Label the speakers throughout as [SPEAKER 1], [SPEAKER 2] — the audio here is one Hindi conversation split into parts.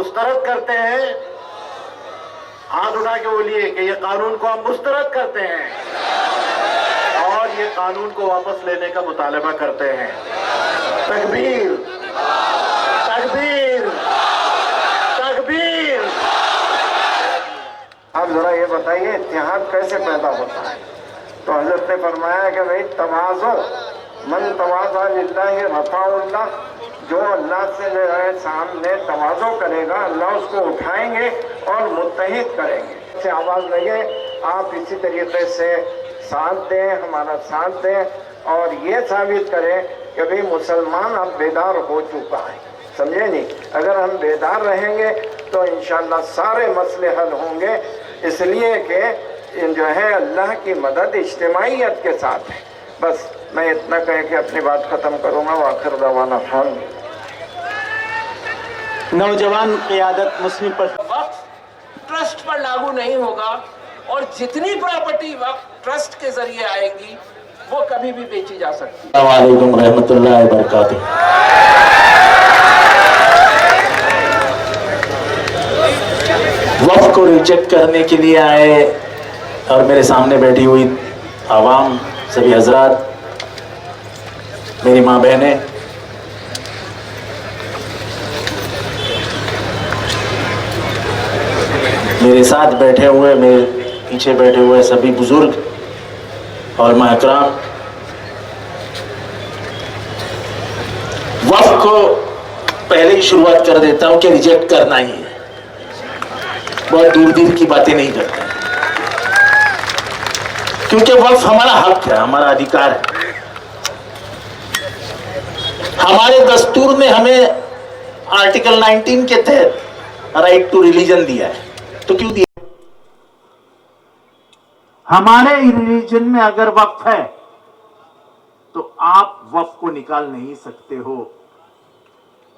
[SPEAKER 1] मुस्तरद करते हैं? हाथ उठा के बोलिए कि ये कानून को हम मुस्तरद करते हैं और ये कानून को वापस लेने का मुतालबा करते हैं। तकबीर, तकबीर, तकबीर।
[SPEAKER 2] आप जरा ये बताइए इत्तेहाद कैसे पैदा होता है? तो हजरत ने फरमाया कि भाई तवाज़ो मन तवाज़ा लिल्लाहि रफ़ाउल्लाह, जो अल्लाह से जो है सामने तवाज़ो करेगा अल्लाह उसको उठाएंगे और मुत्तहिद करेंगे। से आवाज़ लगे आप इसी तरीके से साथ दें, हमारा साथ दें और ये साबित करें कि भाई मुसलमान अब बेदार हो चुका है। समझे नहीं? अगर हम बेदार रहेंगे तो इंशाअल्लाह सारे मसले हल होंगे, इसलिए कि जो है अल्लाह की मदद इज्तिमाइयत के साथ है। बस मैं इतना कह के अपनी बात खत्म करूंगा। आखिर दवाना खान।
[SPEAKER 3] नौजवान क़ियादत मुस्लिम पर
[SPEAKER 4] वक्फ ट्रस्ट पर लागू नहीं होगा और जितनी प्रॉपर्टी वक्फ ट्रस्ट के जरिए आएगी वो कभी भी बेची जा सकती है।
[SPEAKER 3] अस्सलामु अलैकुम रहमतुल्लाहि व बरकातुहू। वक्फ को रिजेक्ट करने के लिए आए और मेरे सामने बैठी हुई आवाम, सभी हजरात, मेरी माँ बहनें, मेरे साथ बैठे हुए, मेरे पीछे बैठे हुए सभी बुजुर्ग और महतरम, वक्फ को पहले ही शुरुआत कर देता हूं कि रिजेक्ट करना ही है। बहुत दूर दूर की बातें नहीं करते, क्योंकि वक्फ हमारा हक है, हमारा अधिकार है। हमारे दस्तूर ने हमें आर्टिकल 19 के तहत राइट टू रिलीजन दिया है, तो क्यों दिया? हमारे रिलीजन में अगर वक्फ है तो आप वक्फ को निकाल नहीं सकते हो।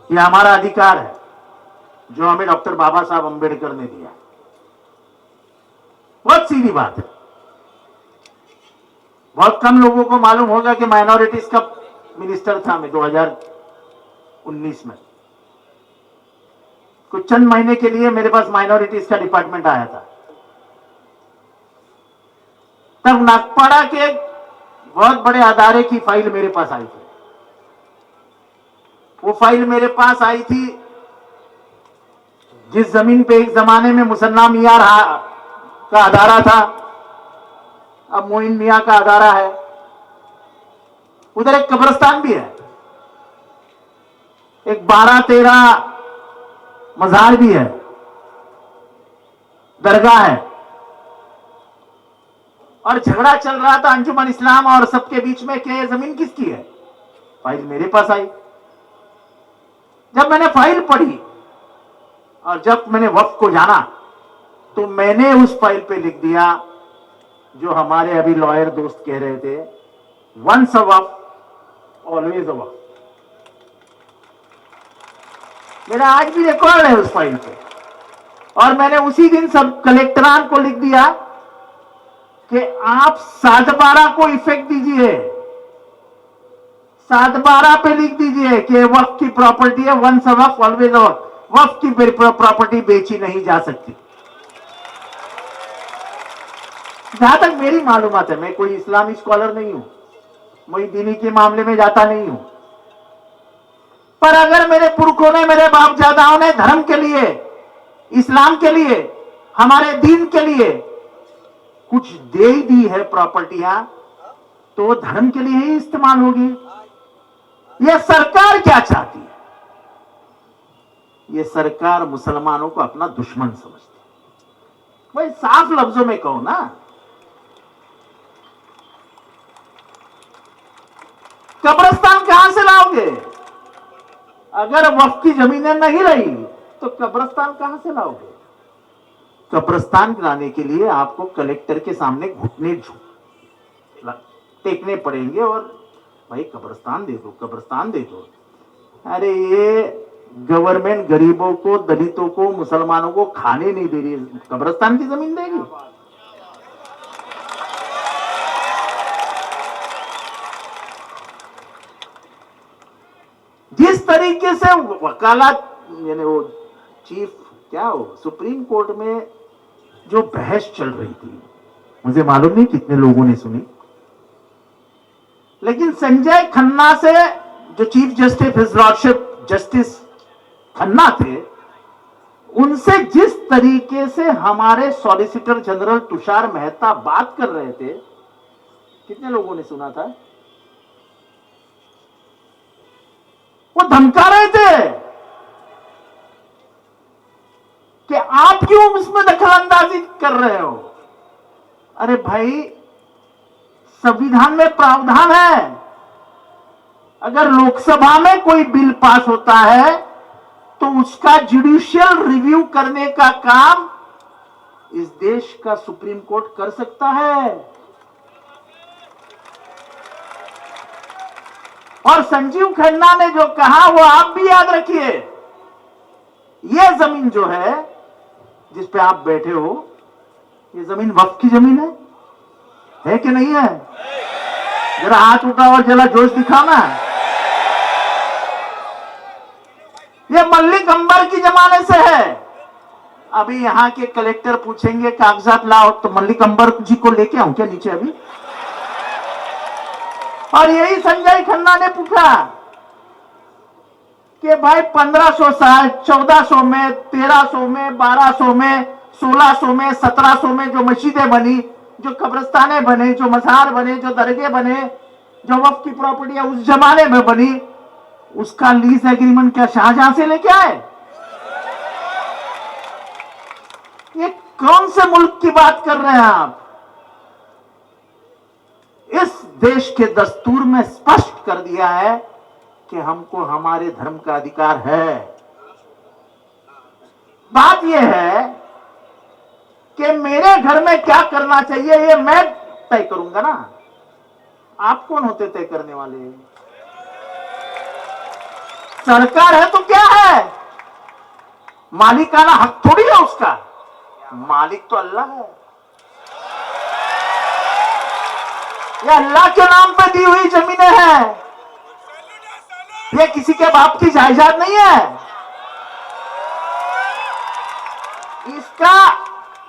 [SPEAKER 3] यह हमारा अधिकार है जो हमें डॉक्टर बाबा साहब अंबेडकर ने दिया। बहुत सीधी बात है। बहुत कम लोगों को मालूम होगा कि माइनॉरिटीज का मिनिस्टर था मैं 2019 में। कुछ चंद महीने के लिए मेरे पास माइनॉरिटीज का डिपार्टमेंट आया था। तब नागपाड़ा के बहुत बड़े अदारे की फाइल मेरे पास आई थी। वो फाइल मेरे पास आई थी जिस जमीन पे एक जमाने में मुसन्ना मियां का अदारा था, अब मोइन मियां का अदारा है। उधर एक कब्रिस्तान भी है, एक 12-13 मजार भी है, दरगाह है। और झगड़ा चल रहा था अंजुमन इस्लाम और सबके बीच में कि ये जमीन किसकी है। फाइल मेरे पास आई। जब मैंने फाइल पढ़ी और जब मैंने वक्फ को जाना तो मैंने उस फाइल पे लिख दिया जो हमारे अभी लॉयर दोस्त कह रहे थे, once a Waqf always a वक्फ। मेरा आज भी रिकॉर्ड है उस फाइल पे। और मैंने उसी दिन सब कलेक्टरान को लिख दिया कि आप 7/12 को इफेक्ट दीजिए, 7/12 पे लिख दीजिए कि वक्फ की प्रॉपर्टी है, once a Waqf always a वक्फ। वक्फ की प्रॉपर्टी बेची नहीं जा सकती। जहां तक मेरी मालूमात है, मैं कोई इस्लामी स्कॉलर नहीं हूं, मैं दीनी के मामले में जाता नहीं हूं, पर अगर मेरे पुरखों ने, मेरे बाप दादाओं ने धर्म के लिए, इस्लाम के लिए, हमारे दीन के लिए कुछ दे दी है प्रॉपर्टियां, तो धर्म के लिए ही इस्तेमाल होगी। यह सरकार क्या चाहती है? यह सरकार मुसलमानों को अपना दुश्मन समझती है। भाई साफ लफ्जों में कहो ना, कब्रिस्तान कहां से लाओगे? अगर वक्फ की जमीनें नहीं रही तो कब्रिस्तान कहां से लाओगे? कब्रिस्तान लाने के लिए आपको कलेक्टर के सामने घुटने टेकने पड़ेंगे और भाई कब्रिस्तान दे दो, कब्रिस्तान दे दो। अरे ये गवर्नमेंट गरीबों को, दलितों को, मुसलमानों को खाने नहीं दे रही, कब्रिस्तान की जमीन देगी? जिस तरीके से वकालत यानी वो चीफ क्या हो, सुप्रीम कोर्ट में जो बहस चल रही थी, मुझे मालूम नहीं कितने लोगों ने सुनी, लेकिन संजय खन्ना से, जो chief justice his lordship justice Khanna थे, उनसे जिस तरीके से हमारे सॉलिसिटर जनरल तुषार मेहता बात कर रहे थे, कितने लोगों ने सुना था? वो धमका रहे थे कि आप क्यों इसमें दखलंदाजी कर रहे हो। अरे भाई, संविधान में प्रावधान है, अगर लोकसभा में कोई बिल पास होता है तो उसका जुडिशियल रिव्यू करने का काम इस देश का सुप्रीम कोर्ट कर सकता है। और संजीव खन्ना ने जो कहा वो आप भी याद रखिए, ये जमीन जो है जिस पे आप बैठे हो, ये जमीन वक्फ की जमीन है कि नहीं है? जरा हाथ उठाओ और जरा जोश दिखाओ ना। ये मल्लिक अंबर की जमाने से है। अभी यहां के कलेक्टर पूछेंगे कागजात लाओ, तो मल्लिक अंबर जी को लेके आऊं क्या नीचे अभी? और यही संजय खन्ना ने पूछा कि भाई 1500 साल, 1400 में, 1300 में, 1200 में, 1600 में, 1700 में जो मस्जिदें बनी, जो कब्रिस्ताने बने, जो मजार बने, जो दरगाह बने, जो वक्फ की प्रॉपर्टियां उस जमाने में बनी, उसका लीज एग्रीमेंट क्या शाहजहां से लेके आए? ये कौन से मुल्क की बात कर रहे हैं आप? इस देश के दस्तूर में स्पष्ट कर दिया है कि हमको हमारे धर्म का अधिकार है। बात यह है कि मेरे घर में क्या करना चाहिए ये मैं तय करूंगा ना। आप कौन होते तय करने वाले? सरकार है तो क्या है, मालिकाना हक थोड़ी है उसका। मालिक तो अल्लाह है। ये अल्लाह के नाम पे दी हुई जमीनें हैं, ये किसी के बाप की जायदाद नहीं है। इसका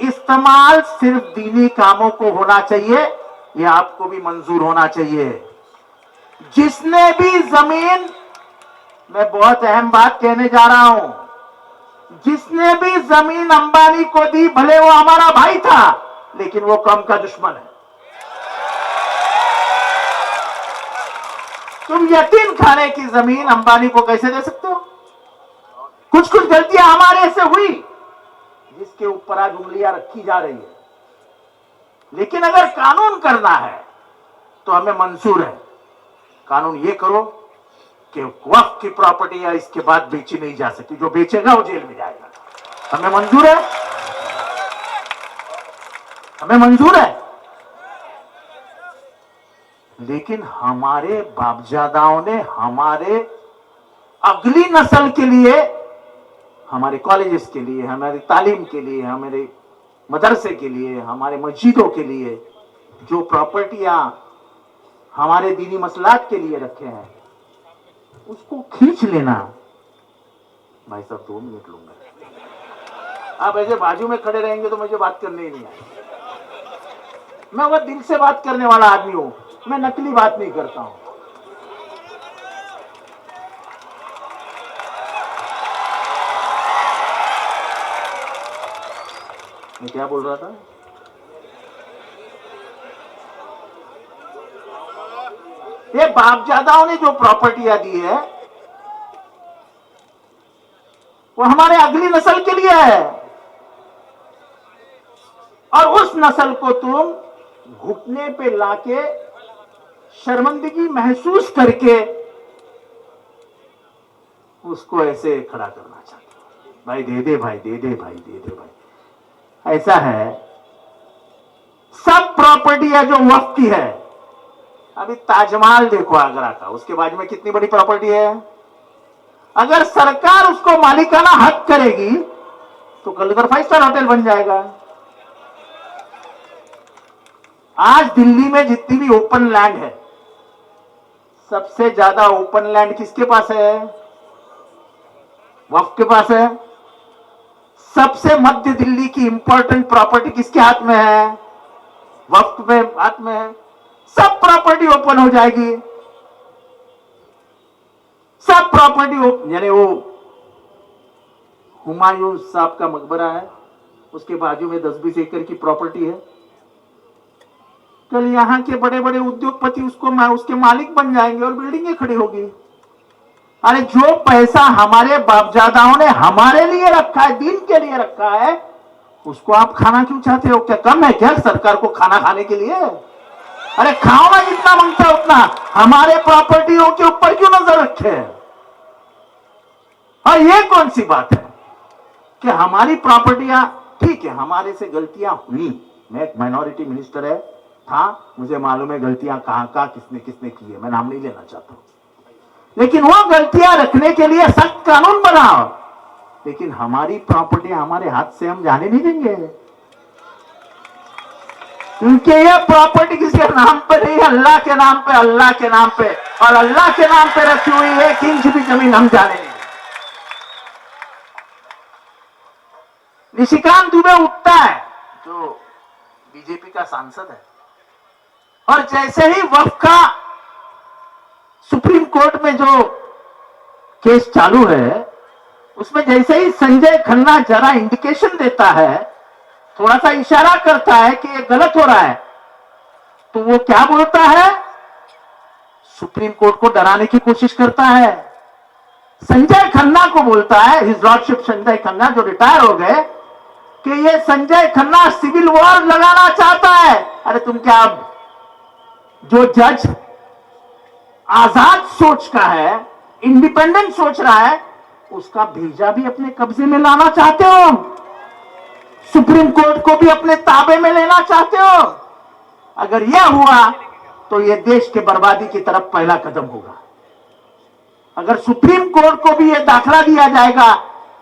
[SPEAKER 3] इस्तेमाल सिर्फ दीनी कामों को होना चाहिए, ये आपको भी मंजूर होना चाहिए। जिसने भी जमीन, मैं बहुत अहम बात कहने जा रहा हूं, जिसने भी जमीन अंबानी को दी, भले वो हमारा भाई था, लेकिन वो कौम का दुश्मन है। तुम यतीम खाने की जमीन अंबानी को कैसे दे सकते हो? कुछ कुछ गलतियां हमारे से हुई जिसके ऊपर आज उंगलियां रखी जा रही है, लेकिन अगर कानून करना है तो हमें मंजूर है। कानून ये करो कि वक्फ की प्रॉपर्टी या इसके बाद बेची नहीं जा सकती, जो बेचेगा वो जेल में जाएगा। हमें मंजूर है, हमें मंजूर है। लेकिन हमारे बापजादाओं ने हमारे अगली नस्ल के लिए, हमारे कॉलेजेस के लिए, हमारी तालीम के लिए, हमारे मदरसे के लिए, हमारे मस्जिदों के लिए जो प्रॉपर्टियां हमारे दीनी मसलात के लिए रखे हैं, उसको खींच लेना। भाई साहब 2 मिनट लूंगा। आप ऐसे बाजू में खड़े रहेंगे तो मुझे बात करने ही नहीं आएगी। मैं वो दिल से बात करने वाला आदमी हूं, मैं नकली बात नहीं करता हूं। मैं क्या बोल रहा था? ये बापजादाओं ने जो प्रॉपर्टियां दी है वो हमारे अगली नस्ल के लिए है, और उस नस्ल को तुम घुटने पे लाके शर्मिंदगी महसूस करके उसको ऐसे खड़ा करना चाहते हो। भाई दे दे भाई, दे दे भाई, दे दे भाई। ऐसा है, सब प्रॉपर्टी है जो वक्फ की है। अभी ताजमहल देखो आगरा का, उसके बाजू में कितनी बड़ी प्रॉपर्टी है। अगर सरकार उसको मालिकाना हक करेगी तो कल 5 स्टार होटल बन जाएगा। आज दिल्ली में जितनी भी ओपन लैंड है, सबसे ज्यादा ओपन लैंड किसके पास है? वक्फ के पास है। सबसे मध्य दिल्ली की इंपॉर्टेंट प्रॉपर्टी किसके हाथ में है? वक्फ में हाथ में है। सब प्रॉपर्टी ओपन हो जाएगी, सब प्रॉपर्टी यानी वो हुमायूं साहब का मकबरा है, उसके बाजू में 10-20 एकड़ की प्रॉपर्टी है। कल यहां के बड़े बड़े उद्योगपति उसके मालिक बन जाएंगे और बिल्डिंगें खड़ी होगी। अरे जो पैसा हमारे बापदादाओं ने हमारे लिए रखा है, दीन के लिए रखा है, उसको आप खाना क्यों चाहते हो? क्या कम है क्या सरकार को खाना खाने के लिए? अरे खाओ ना, जितना मांगता है उतना। हमारे प्रॉपर्टियों के ऊपर क्यों नजर रखे? और ये कौन सी बात है कि हमारी प्रॉपर्टियां, ठीक है हमारे से गलतियां हुई, मैं एक माइनॉरिटी मिनिस्टर है था, मुझे मालूम है गलतियां कहां किसने किसने की है, मैं नाम नहीं लेना चाहता हूं, लेकिन वो गलतियां रखने के लिए सख्त कानून बनाओ। लेकिन हमारी प्रॉपर्टियां हमारे हाथ से हम जाने नहीं देंगे, क्योंकि ये प्रॉपर्टी किसी के नाम पर नहीं, अल्लाह के नाम पे, अल्लाह के नाम पे, और अल्लाह के नाम पे रखी हुई 1 इंच भी जमीन हम जाने नहीं। निशिकांत दुबे उठता है जो बीजेपी का सांसद है, और जैसे ही वक्फ का सुप्रीम कोर्ट में जो केस चालू है, उसमें जैसे ही संजय खन्ना जरा इंडिकेशन देता है, थोड़ा सा इशारा करता है कि ये गलत हो रहा है, तो वो क्या बोलता है? सुप्रीम कोर्ट को डराने की कोशिश करता है। संजय खन्ना को बोलता है, हिज लॉर्डशिप संजय खन्ना जो रिटायर हो गए, कि ये संजय खन्ना सिविल वॉर लगाना चाहता है। अरे तुम क्या, अब जो जज आजाद सोच का है, इंडिपेंडेंट सोच रहा है, उसका भेजा भी अपने कब्जे में लाना चाहते हो? सुप्रीम कोर्ट को भी अपने ताबे में लेना चाहते हो? अगर यह हुआ तो यह देश के बर्बादी की तरफ पहला कदम होगा। अगर सुप्रीम कोर्ट को भी यह दाखला दिया जाएगा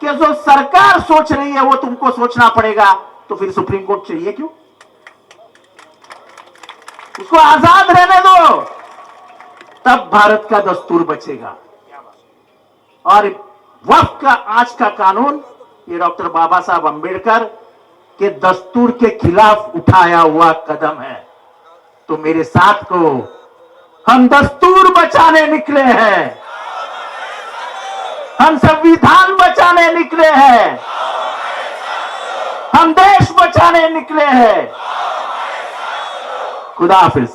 [SPEAKER 3] कि जो सरकार सोच रही है वो तुमको सोचना पड़ेगा, तो फिर सुप्रीम कोर्ट चाहिए क्यों? उसको आजाद रहने दो, तब भारत का दस्तूर बचेगा। और वक्फ का आज का कानून ये डॉक्टर बाबा साहब अंबेडकर के दस्तूर के खिलाफ उठाया हुआ कदम है। तो मेरे साथ को, हम दस्तूर बचाने निकले हैं, हम संविधान बचाने निकले हैं, हम देश बचाने निकले हैं। खुदा हाफिज।